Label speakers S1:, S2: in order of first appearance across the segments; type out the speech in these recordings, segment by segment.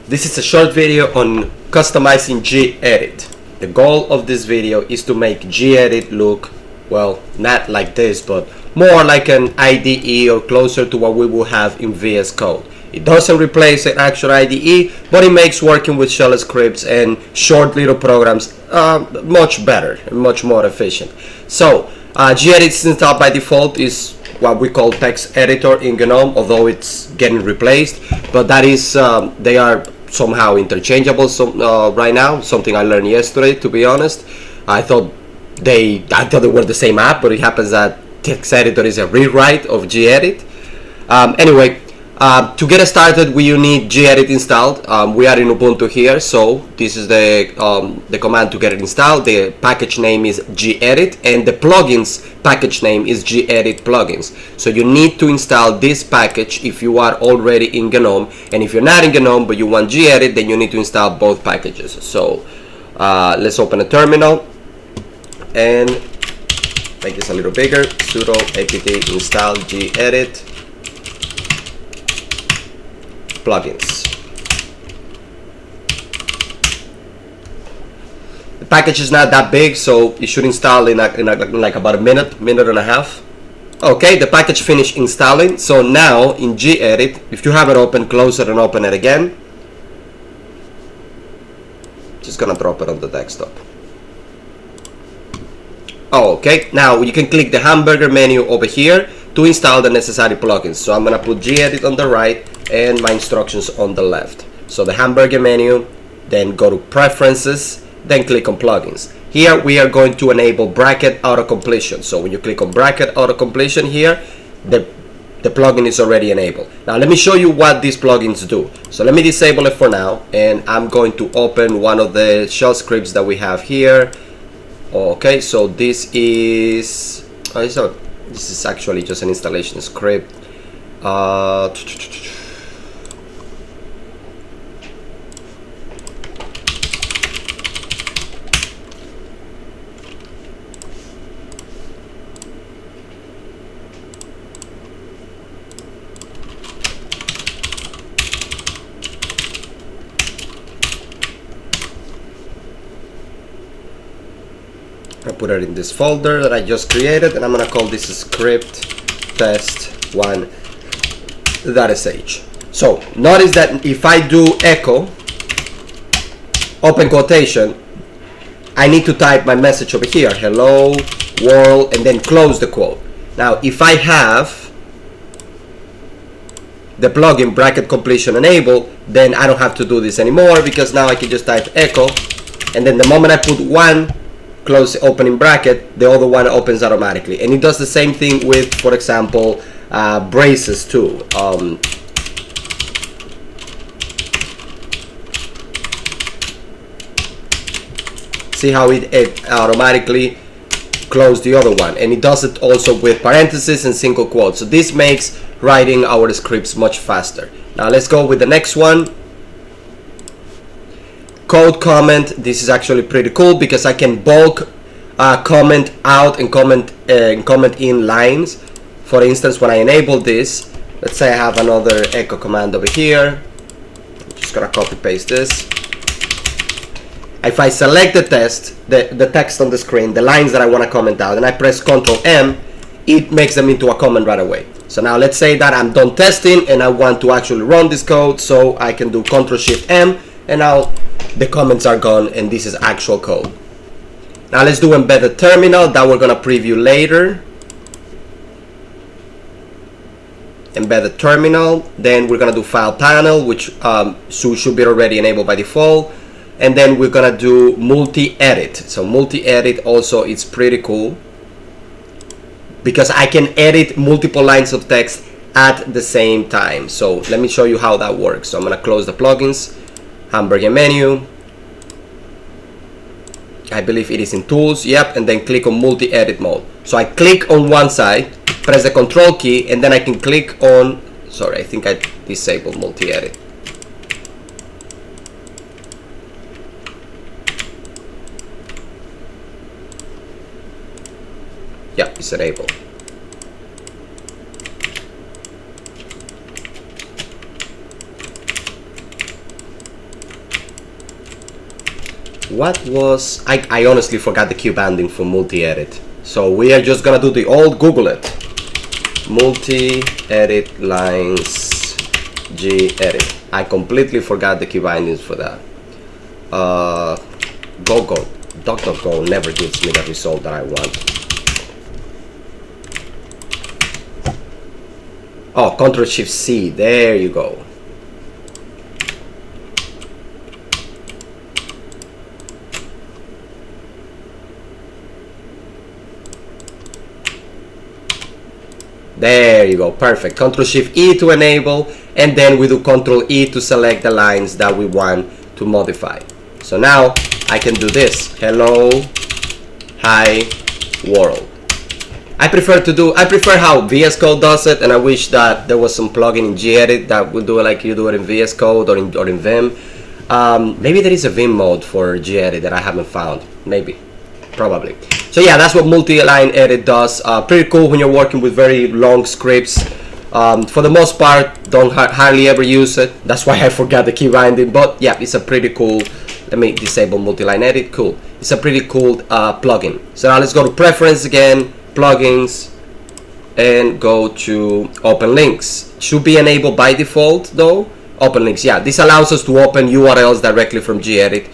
S1: This is a short video on customizing Gedit. The goal of this video is to make Gedit look, well, not like this, but more like an IDE or closer to what we will have in VS Code. It doesn't replace an actual IDE, but it makes working with shell scripts and short little programs much better and much more efficient. So, Gedit installed by default is what we call text editor in GNOME, although it's getting replaced, but that is they are somehow interchangeable right now. Something I learned yesterday, to be honest. I thought they were the same app, but it happens that text editor is a rewrite of Gedit. Anyway, to get started, we need Gedit installed. We are in Ubuntu here, so this is the command to get it installed. The package name is Gedit, and the plugins package name is Gedit plugins. So you need to install this package if you are already in GNOME, and if you're not in GNOME but you want Gedit, then you need to install both packages. So let's open a terminal and make this a little bigger. Sudo apt install Gedit plugins. The package is not that big, so it should install in like about a minute and a half. Okay, the package finished installing. So now in Gedit, if you have it open, close it and open it again. Just gonna drop it on the desktop. Okay, now you can click the hamburger menu over here to install the necessary plugins. So I'm gonna put Gedit on the right and my instructions on the left. So the hamburger menu, then go to preferences, then click on plugins. Here we are going to enable bracket auto-completion. So when you click on bracket auto-completion here, the plugin is already enabled. Now let me show you what these plugins do. So let me disable it for now, and I'm going to open one of the shell scripts that we have here. Okay, so this is this is actually just an installation script. I put it in this folder that I just created, and I'm gonna call this script test1.sh. So notice that if I do echo open quotation, I need to type my message over here, hello world, and then close the quote. Now if I have the plugin bracket completion enabled, then I don't have to do this anymore, because now I can just type echo, and then the moment I put one close opening bracket, the other one opens automatically. And it does the same thing with, for example, braces too. See how it automatically closed the other one, and it does it also with parentheses and single quotes. So this makes writing our scripts much faster. Now let's go with the next one. Code comment. This is actually pretty cool because I can bulk comment out and comment in lines. For instance, when I enable this, let's say I have another echo command over here. I'm just gonna copy paste this. If I select the text on the screen, the lines that I want to comment out, and I press Ctrl M, it makes them into a comment right away. So now let's say that I'm done testing and I want to actually run this code, so I can do Ctrl Shift M, and now the comments are gone and this is actual code. Now let's do embedded terminal, that we're gonna preview later. Embedded terminal, then we're gonna do file panel, which should be already enabled by default, and then we're gonna do multi-edit. So multi-edit also is pretty cool because I can edit multiple lines of text at the same time. So let me show you how that works. So I'm gonna close the plugins, hamburger menu, I believe it is in tools, yep, and then click on multi-edit mode. So I click on one side, press the control key, and then I can click on, sorry, I think I disabled multi-edit. Yeah, it's enabled. what was, I honestly forgot the key banding for multi-edit. So we are just gonna do the old Google it. Multi-edit lines gedit. I completely forgot the key bindings for that. DuckDuckGo never gives me the result that I want. Oh, Ctrl-Shift-C, there you go. There you go, perfect. Ctrl-Shift-E to enable, and then we do Ctrl-E to select the lines that we want to modify. So now I can do this. Hello, hi, world. I prefer how VS Code does it, and I wish that there was some plugin in Gedit that would do it like you do it in VS Code or in Vim. Maybe there is a Vim mode for Gedit that I haven't found. Maybe, probably. So yeah, that's what multi-line edit does. Pretty cool when you're working with very long scripts. For the most part, don't hardly ever use it. That's why I forgot the key binding. But yeah, it's a pretty cool. Let me disable multi-line edit. Cool. It's a pretty cool plugin. So now let's go to preference again. Plugins, and go to open links. Should be enabled by default though. Open links, yeah, this allows us to open URLs directly from Gedit.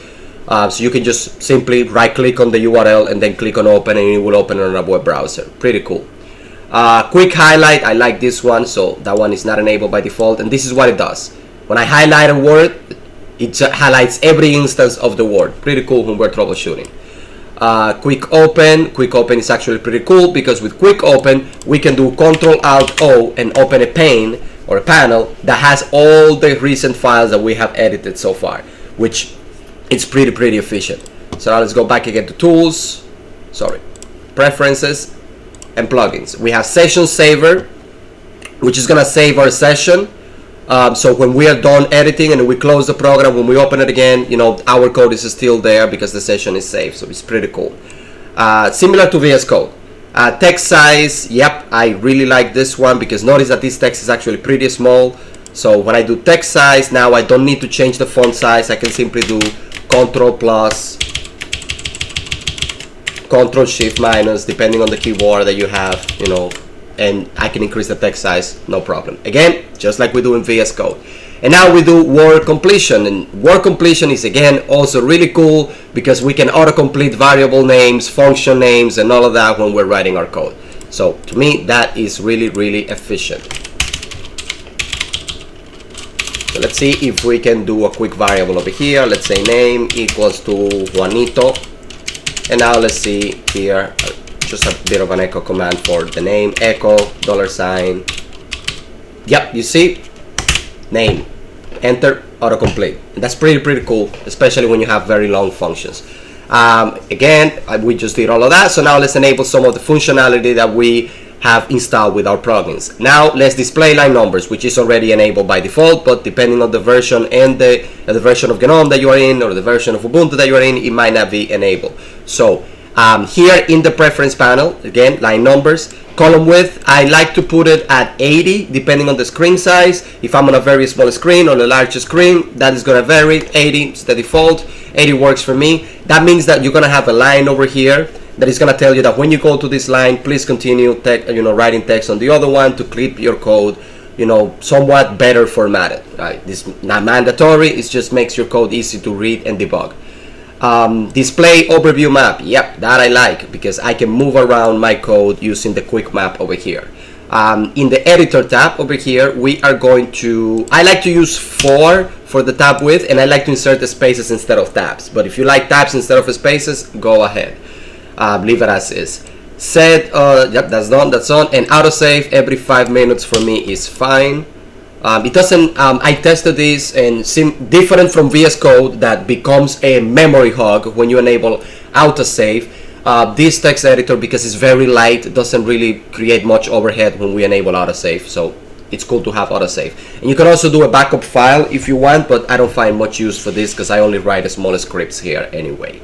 S1: So you can just simply right click on the URL and then click on open, and it will open on a web browser. Pretty cool. Quick highlight, I like this one, so that one is not enabled by default, and this is what it does. When I highlight a word, it highlights every instance of the word. Pretty cool when we're troubleshooting. Quick open is actually pretty cool, because with quick open we can do Ctrl-Alt-O and open a pane or a panel that has all the recent files that we have edited so far, which is pretty efficient. So now let's go back again to tools, preferences and plugins. We have session saver, which is gonna save our session. So when we are done editing and we close the program, when we open it again, you know, our code is still there because the session is saved. So it's pretty cool. Similar to VS Code. Text size, yep, I really like this one, because notice that this text is actually pretty small. So when I do text size, now I don't need to change the font size. I can simply do Ctrl plus, Ctrl Shift minus, depending on the keyboard that you have, you know, and I can increase the text size, no problem. Again, just like we do in VS Code. And now we do word completion, and word completion is again also really cool, because we can autocomplete variable names, function names, and all of that when we're writing our code. So to me, that is really efficient. So let's see if we can do a quick variable over here. Let's say name equals to Juanito, and now let's see here, just a bit of an echo command for the name, echo $. Yep, you see, name, enter, autocomplete. And that's pretty cool, especially when you have very long functions. Again, we just did all of that, so now let's enable some of the functionality that we have installed with our plugins. Now let's display line numbers, which is already enabled by default, but depending on the version and the version of GNOME that you are in, or the version of Ubuntu that you are in, it might not be enabled. So here in the preference panel, again, line numbers, column width, I like to put it at 80 depending on the screen size. If I'm on a very small screen or a larger screen, that is going to vary. 80 is the default. 80 works for me. That means that you're going to have a line over here that is going to tell you that when you go to this line, please continue writing text on the other one to keep your code, you know, somewhat better formatted. Right? This is not mandatory. It just makes your code easy to read and debug. Display overview map, yep, that I like, because I can move around my code using the quick map over here. In the editor tab over here, we are going to, I like to use 4 for the tab width, and I like to insert the spaces instead of tabs. But if you like tabs instead of spaces, go ahead. Leave it as is. Set, yep, that's done, that's on. And autosave every 5 minutes for me is fine. It doesn't, I tested this, and different from VS Code that becomes a memory hog when you enable autosave. This text editor, because it's very light, doesn't really create much overhead when we enable autosave, so it's cool to have autosave. And you can also do a backup file if you want, but I don't find much use for this because I only write small scripts here anyway.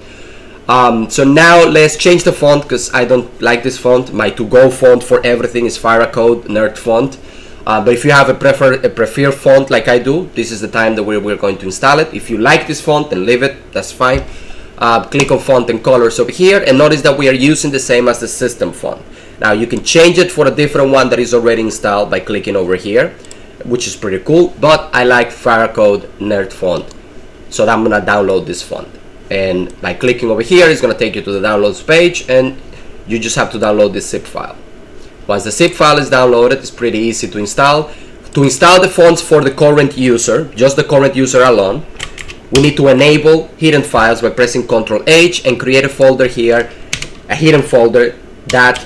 S1: So now let's change the font, because I don't like this font. My to-go font for everything is Firacode Nerd font. But if you have a preferred font like I do, this is the time that we're going to install it. If you like this font, then leave it, that's fine. click on font and colors over here, and notice that we are using the same as the system font. Now you can change it for a different one that is already installed by clicking over here, which is pretty cool, but I like Faracode Nerd font, so I'm gonna download this font. And by clicking over here, it's gonna take you to the downloads page, and you just have to download this zip file. Once the zip file is downloaded, it's pretty easy to install. To install the fonts for the current user, just the current user alone, we need to enable hidden files by pressing Ctrl H and create a folder here, a hidden folder, that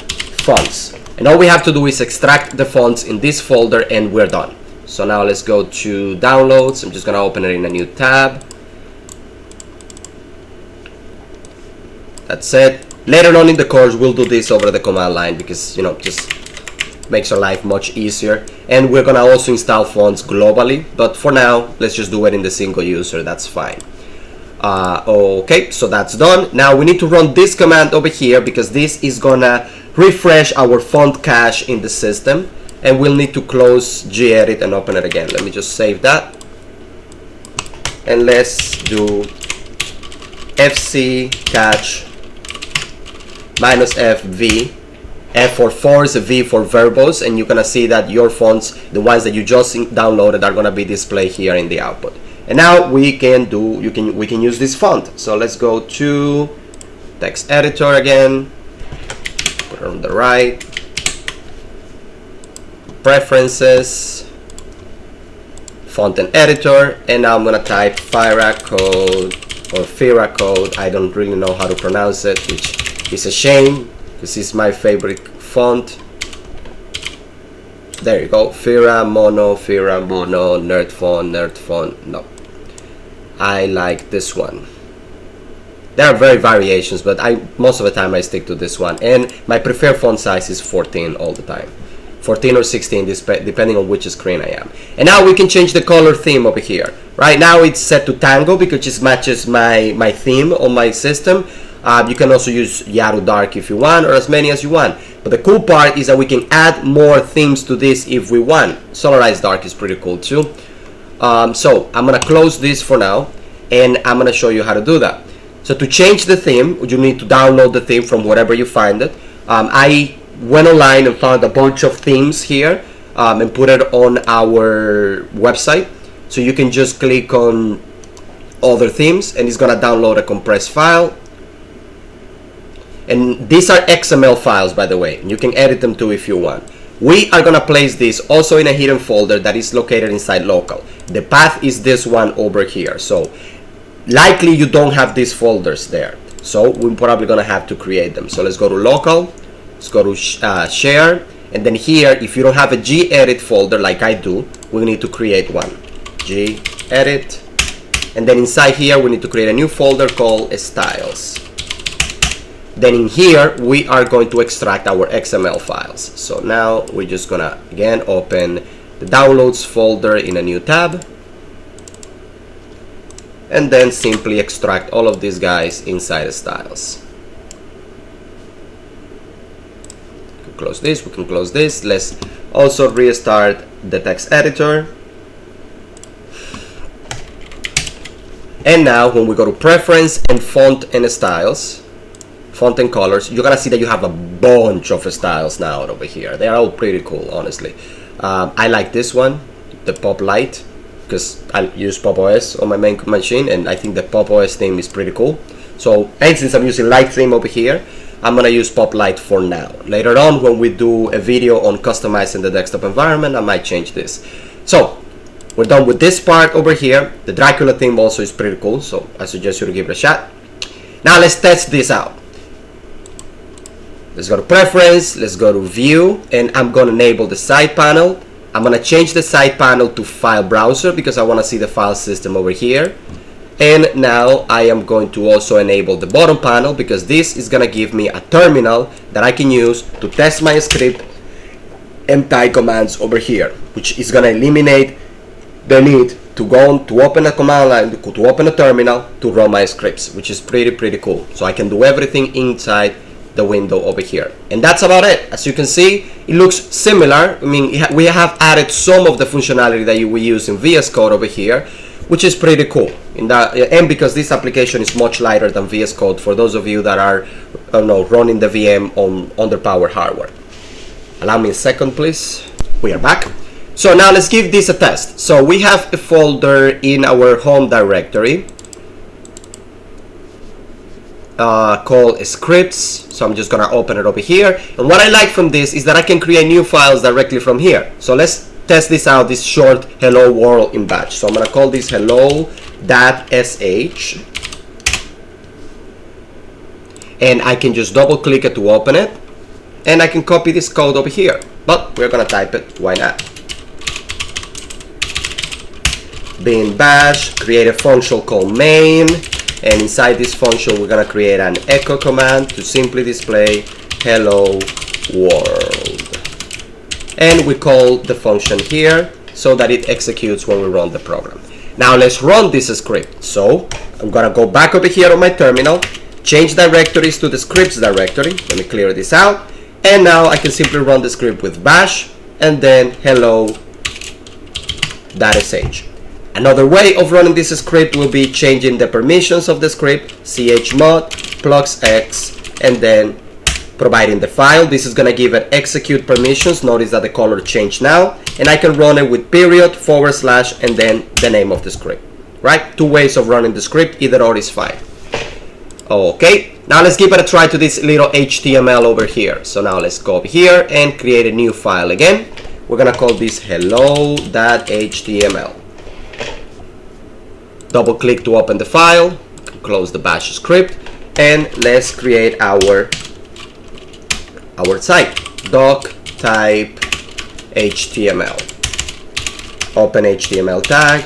S1: fonts. And all we have to do is extract the fonts in this folder and we're done. So now let's go to downloads. I'm just gonna open it in a new tab. That's it. Later on in the course, we'll do this over the command line because, you know, just makes our life much easier. And we're gonna also install fonts globally, but for now, let's just do it in the single user. That's fine. Okay, so that's done. Now we need to run this command over here because this is gonna refresh our font cache in the system, and we'll need to close Gedit and open it again. Let me just save that, and let's do fc cache -fv. F for force, V for verbose, and you're gonna see that your fonts, the ones that you just downloaded, are gonna be displayed here in the output. And now we can use this font. So let's go to text editor again, put it on the right, preferences, font and editor, and now I'm gonna type Faracode or Faracode. I don't really know how to pronounce it, which is a shame. This is my favorite font. There you go. Fira Mono, Nerd font. No, I like this one. There are very variations, but most of the time I stick to this one. And my preferred font size is 14 all the time. 14 or 16, depending on which screen I am. And now we can change the color theme over here. Right now it's set to Tango because it matches my theme on my system. You can also use Yaru Dark if you want, or as many as you want. But the cool part is that we can add more themes to this if we want. Solarized Dark is pretty cool too. So I'm gonna close this for now, and I'm gonna show you how to do that. So to change the theme, you need to download the theme from wherever you find it. I went online and found a bunch of themes here and put it on our website. So you can just click on other themes, and it's gonna download a compressed file. And these are XML files, by the way. You can edit them too if you want. We are gonna place this also in a hidden folder that is located inside local. The path is this one over here. So likely you don't have these folders there. So we're probably gonna have to create them. So let's go to local, let's go to share, and then here, if you don't have a Gedit folder like I do, we need to create one. Gedit, and then inside here we need to create a new folder called styles. Then in here we are going to extract our XML files. So now we're just gonna again open the downloads folder in a new tab, and then simply extract all of these guys inside the styles. We can close this, we can close this. Let's also restart the text editor. And now when we go to preference and font and styles, font and colors, you're gonna see that you have a bunch of styles now over here. They are all pretty cool, honestly. I like this one, the Pop Light, because I use Pop OS on my main machine, and I think the Pop OS theme is pretty cool. So, and since I'm using Light theme over here, I'm gonna use Pop Light for now. Later on, when we do a video on customizing the desktop environment, I might change this. So, we're done with this part over here. The Dracula theme also is pretty cool, so I suggest you to give it a shot. Now let's test this out. Let's go to preference, let's go to view, and I'm gonna enable the side panel. I'm gonna change the side panel to file browser because I wanna see the file system over here. And now I am going to also enable the bottom panel because this is gonna give me a terminal that I can use to test my script and type commands over here, which is gonna eliminate the need to go on to open a command line, to open a terminal to run my scripts, which is pretty cool. So I can do everything inside the window over here, and that's about it. As you can see, it looks similar. I mean, we have added some of the functionality that we use in VS Code over here. which is pretty cool. And because this application is much lighter than VS Code for those of you that are running the VM on underpowered hardware. Allow me a second, please. We are back. So now let's give this a test. So we have a folder in our home directory called scripts. So I'm just gonna open it over here. And what I like from this is that I can create new files directly from here. So let's test this out, this short hello world in batch. So I'm gonna call this hello.sh, and I can just double click it to open it, and I can copy this code over here, but we're gonna type it, why not? Bin bash, create a function called main, and inside this function we're gonna create an echo command to simply display hello world. And we call the function here so that it executes when we run the program. Now let's run this script. So I'm gonna go back over here on my terminal, change directories to the scripts directory. Let me clear this out. And now I can simply run the script with bash and then hello.sh. Another way of running this script will be changing the permissions of the script, chmod +x, and then providing the file. This is going to give it execute permissions. Notice that the color changed now, and I can run it with period, / and then the name of the script. Right? Two ways of running the script, either or is fine. Okay, now let's give it a try to this little HTML over here. So now let's go over here and create a new file again. We're going to call this hello.html. Double click to open the file, close the bash script, and let's create our site. Doc type HTML. Open HTML tag,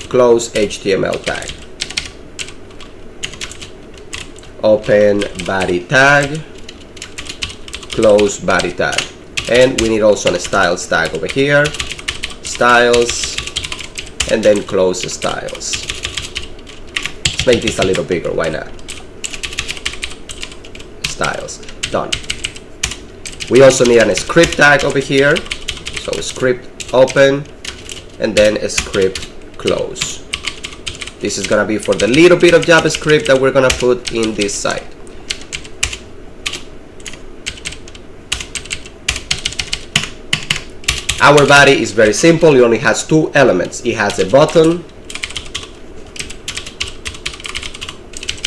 S1: close HTML tag. Open body tag, close body tag. And we need also a styles tag over here. Styles, and then close the styles. Let's make this a little bigger, why not? Styles, done. We also need a script tag over here. So script open, and then a script close. This is gonna be for the little bit of JavaScript that we're gonna put in this site. Our body is very simple. It only has two elements. It has a button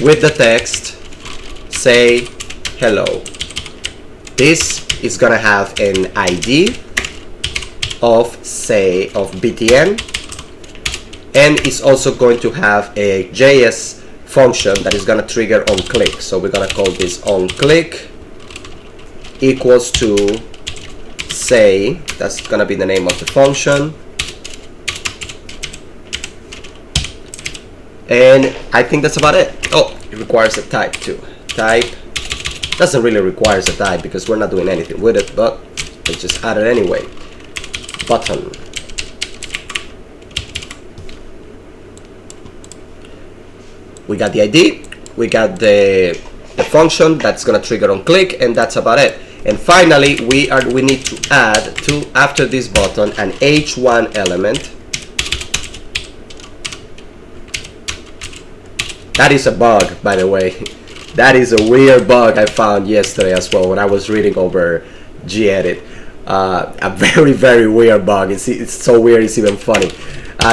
S1: with the text say hello. This is gonna have an ID of btn, and it's also going to have a JS function that is gonna trigger on click. So we're gonna call this on click equals to say, that's gonna be the name of the function, and I think that's about it. Oh, it requires a type too. Type doesn't really require a type because we're not doing anything with it, but let's just add it anyway. Button. We got the ID, we got the function that's gonna trigger on click, and that's about it. And finally, we need to add after this button an h1 element. That is a bug, by the way. That is a weird bug I found yesterday as well when I was reading over Gedit. A very, very weird bug. It's so weird, it's even funny.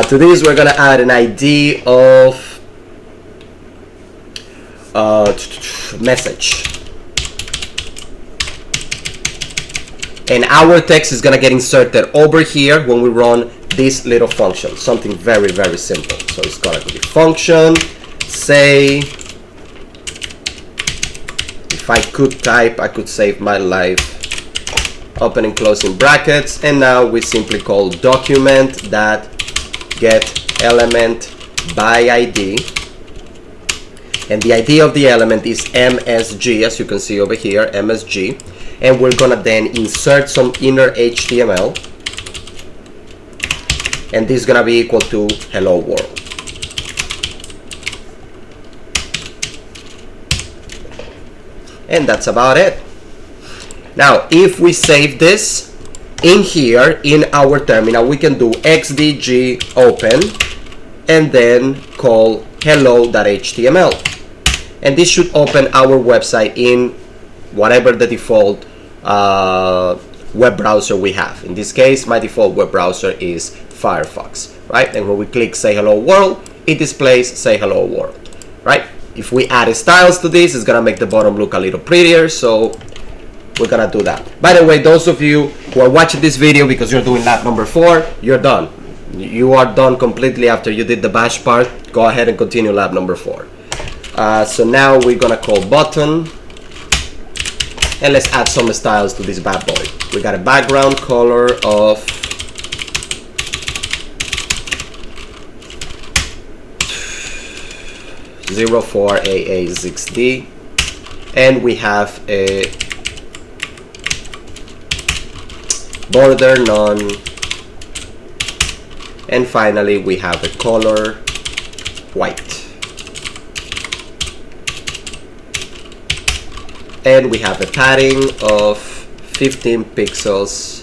S1: To this, we're gonna add an ID of message. And our text is gonna get inserted over here when we run this little function. Something very, very simple. So it's gonna be function say. If I could type, I could save my life. Open and closing brackets, and now we simply call document that get element by ID. And the ID of the element is MSG, as you can see over here, MSG. And we're gonna then insert some inner HTML, and this is gonna be equal to hello world. And that's about it. Now, if we save this in here in our terminal we can do xdg open and then call hello.html, and this should open our website in whatever the default web browser we have. In this case, my default web browser is Firefox, right? And when we click say hello world, it displays say hello world, right? If we add styles to this, it's gonna make the bottom look a little prettier, so we're gonna do that. By the way, those of you who are watching this video because you're doing lab number 4, you're done. You are done completely after you did the bash part. Go ahead and continue lab number 4. So now we're gonna call button, and let's add some styles to this bad boy. We got a background color of 04AA6D, and we have a border none, and finally we have a color white, and we have a padding of 15 pixels,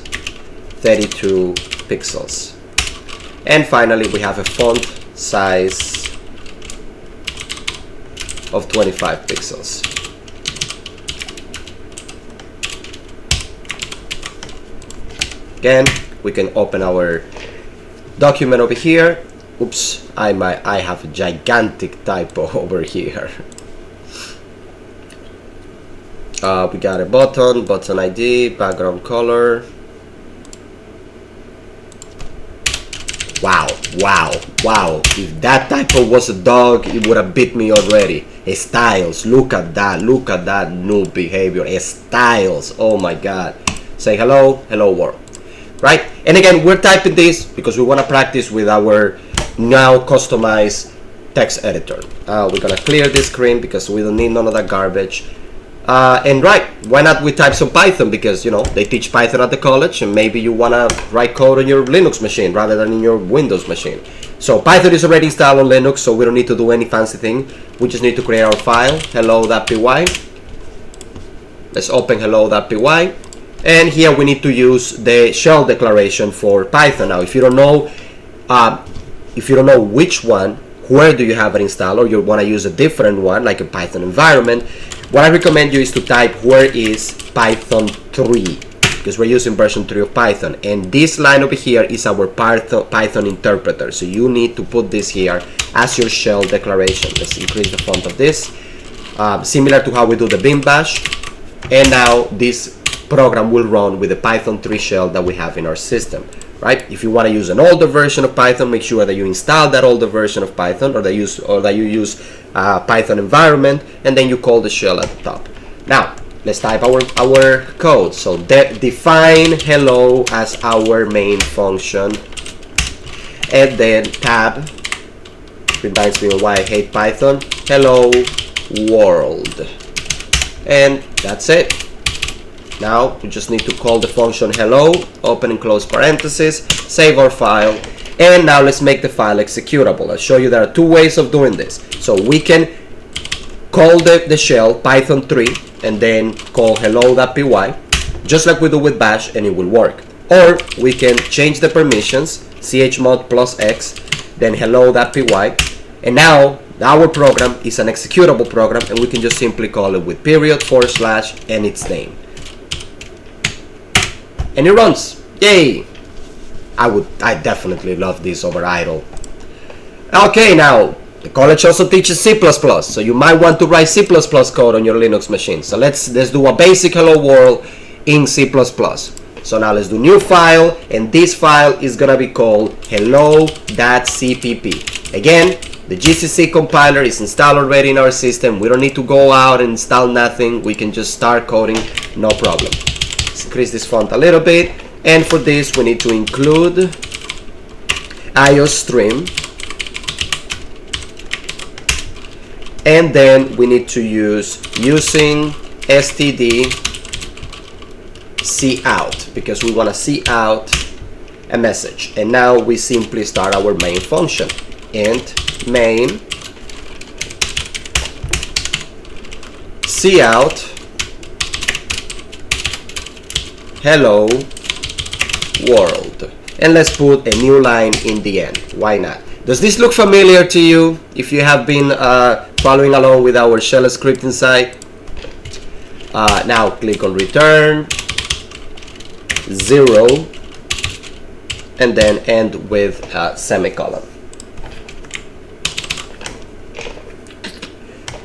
S1: 32 pixels, and finally we have a font size of 25 pixels. Again, we can open our document over here. Oops, I have a gigantic typo over here. We got a button ID, background color. Wow. If that typo was a dog, it would have bit me already. Styles, look at that noob behavior. Styles, oh my god. Say hello world, right? And again, we're typing this because we want to practice with our now customized text editor. We're gonna clear this screen because we don't need none of that garbage. And right, why not we type some Python, because you know they teach Python at the college, and maybe you wanna write code on your Linux machine rather than in your Windows machine. So Python is already installed on Linux, so we don't need to do any fancy thing. We just need to create our file, hello.py. Let's open hello.py, and here we need to use the shell declaration for Python. Now, if you don't know which one, where do you have it installed, or you want to use a different one like a Python environment, what I recommend you is to type where is Python 3, because we're using version 3 of Python, and this line over here is our Python interpreter, so you need to put this here as your shell declaration. Let's increase the font of this, similar to how we do the bin bash, and now this program will run with the Python 3 shell that we have in our system, right? If you want to use an older version of Python, make sure that you install that older version of Python, or that you use Python environment, and then you call the shell at the top. Now let's type our code. So define hello as our main function, and then tab, reminds me of why I hate Python, hello world, and that's it. Now we just need to call the function hello, open and close parentheses, save our file, and now let's make the file executable. I'll show you there are 2 ways of doing this. So we can call the shell Python 3 and then call hello.py, just like we do with bash, and it will work. Or we can change the permissions, chmod +x, then hello.py, and now our program is an executable program, and we can just simply call it with period, / and its name. And it runs. Yay! I definitely love this over idle. Okay, now the college also teaches C++, so you might want to write C++ code on your Linux machine. So let's do a basic hello world in C++. So now let's do new file, and this file is gonna be called hello.cpp. Again, the GCC compiler is installed already in our system. We don't need to go out and install nothing. We can just start coding, no problem. Let's increase this font a little bit, and for this we need to include IOStream, and then we need to use using std cout, because we want to see out a message. And now we simply start our main function, int main cout hello world. And let's put a new line in the end. Why not? Does this look familiar to you if you have been following along with our shell scripting site? Now click on return 0 and then end with a semicolon.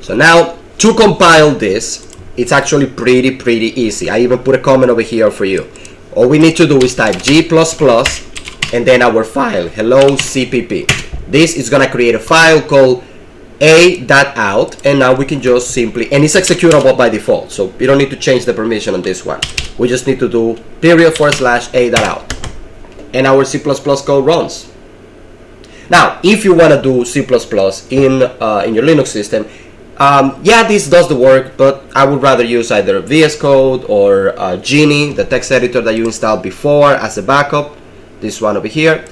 S1: So now to compile this, it's actually pretty easy. I even put a comment over here for you. All we need to do is type G++ and then our file, hello CPP. This is gonna create a file called a.out, and now we can just simply, and it's executable by default, so we don't need to change the permission on this one. We just need to do /a.out, and our C++ code runs. Now, if you wanna do C++ in your Linux system, yeah, this does the work, but I would rather use either VS Code or Genie, the text editor that you installed before, as a backup. This one over here,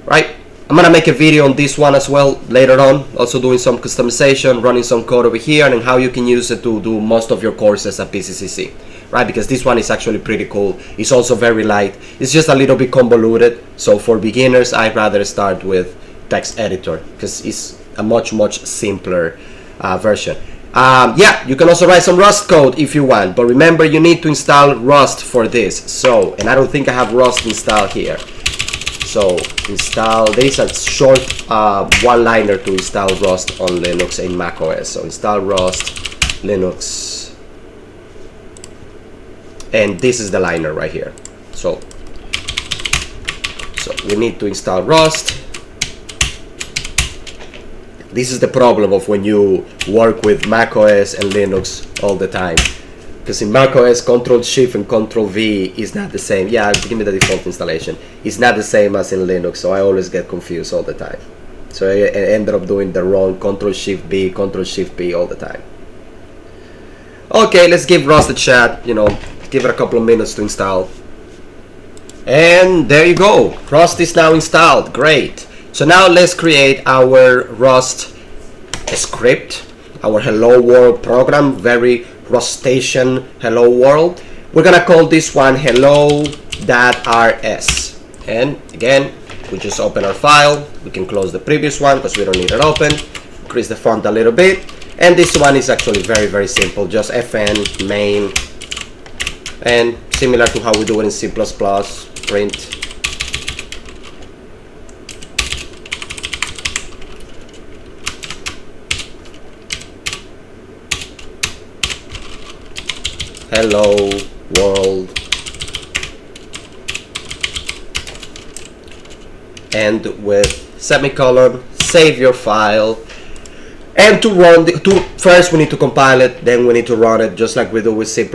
S1: right? I'm gonna make a video on this one as well later on, also doing some customization, running some code over here, and how you can use it to do most of your courses at PCCC, right? Because this one is actually pretty cool. It's also very light. It's just a little bit convoluted, so for beginners, I'd rather start with text editor because it's a much simpler version. Yeah, you can also write some Rust code if you want, but remember you need to install Rust for this. So, and I don't think I have Rust installed here. So install, there is a short one-liner to install Rust on Linux and Mac OS. So install Rust Linux, and this is the liner right here. So we need to install Rust. This is the problem of when you work with Mac OS and Linux all the time. Because in Mac OS, Ctrl-Shift and Ctrl-V is not the same. Yeah, give me the default installation. It's not the same as in Linux, so I always get confused all the time. So I ended up doing the wrong Ctrl-Shift-B, Ctrl-Shift-B all the time. Okay, let's give Rust a shot. You know, give it a couple of minutes to install. And there you go. Rust is now installed. Great. So now let's create our Rust script, our hello world program, very Rustacean hello world. We're gonna call this one hello.rs, and again we just open our file. We can close the previous one because we don't need it open, increase the font a little bit, and this one is actually very simple, just fn main, and similar to how we do it in C++, print hello world, and with semicolon, save your file. And to run first we need to compile it, then we need to run it, just like we do with C++.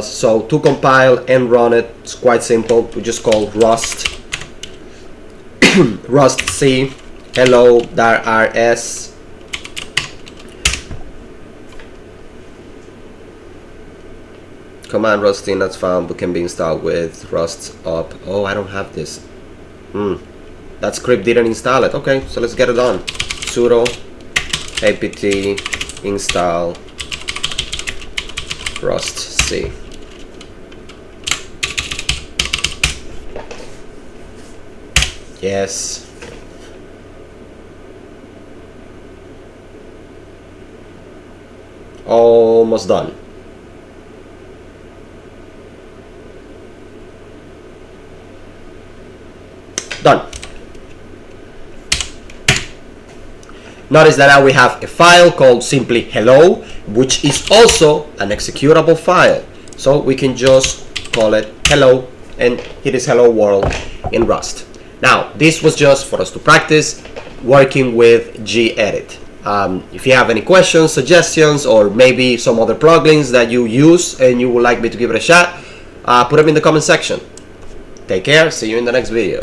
S1: So to compile and run it, it's quite simple. We just call rust rust c hello.rs. Command rusty not found but can be installed with rust up. Oh, I don't have this. That script didn't install it. Okay, so let's get it on. Sudo apt install rust c. Yes. Almost done. Done. Notice that now we have a file called simply hello, which is also an executable file. So we can just call it hello, and it is hello world in Rust. Now, this was just for us to practice working with Gedit. If you have any questions, suggestions, or maybe some other plugins that you use and you would like me to give it a shot, put them in the comment section. Take care, see you in the next video.